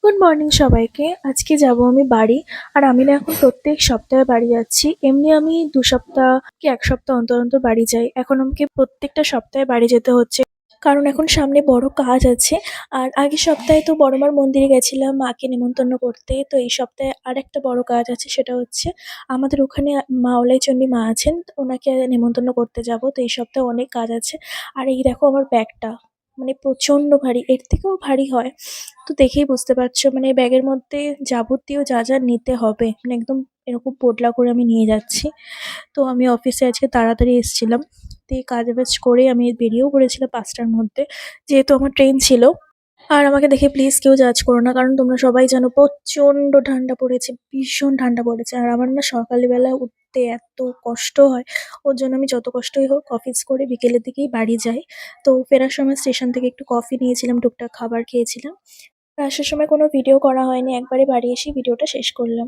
Good morning সবাইকে। আজকে যাব আমি বাড়ি। আর আমি না এখন প্রত্যেক সপ্তাহে বাড়ি যাচ্ছি। এমনি আমি ২ সপ্তাহ কি ১ সপ্তাহ অন্তর, অন্তর বাড়ি যাই। এখন আমাকে প্রত্যেকটা সপ্তাহে বাড়ি যেতে হচ্ছে। কারণ এখন সামনে বড় কাজ আছে। আর আগের সপ্তাহে তো বড়মার মন্দিরে গেছিলাম মাকে নেমন্তন্ন করতে। তো এই সপ্তাহে আরেকটা বড় কাজ আছে, সেটা হচ্ছে আমাদের ওখানে মাওলাই চণ্ডী মা আছেন। তো ওনাকে নেমন্তন্ন করতে যাব। তো এই সপ্তাহে অনেক কাজ আছে। আর এই দেখো আমার ব্যাগটা, মানে প্রচন্ড ভারী, এর থেকেও ভারী হয়। তো দেখেই বুঝতে পারছো, মানে ব্যাগের মধ্যে যাবতীয় যা, যা নিতে হবে মানে একদম এরকম পোটলা করে আমি নিয়ে যাচ্ছি। তো আমি অফিসে আজকে তাড়াতাড়ি এসেছিলাম। তো এই কাজ-বাজ করে আমি বেরিয়েও পড়েছিলাম ৫ টার মধ্যে। যেহেতু আমার ট্রেন ছিল। আর আমাকে দেখে প্লিজ কেউ জাজ করো না। কারণ তোমরা সবাই জানো প্রচন্ড ঠান্ডা পড়েছে, ভীষণ ঠান্ডা পড়েছে। আর আমার না সকালবেলা উঠতে এত কষ্ট হয়। ওর জন্য আমি যত কষ্টই হোক অফিস করে বিকেলের দিকেই বাড়ি যাই। তো ফেরার সময় স্টেশন থেকে একটু কফি নিয়েছিলাম, টুকটাক খাবার খেয়েছিলাম। আসার সময় কোনো ভিডিও করা হয়নি। একবারে বাড়ি এসেই ভিডিওটা শেষ করলাম।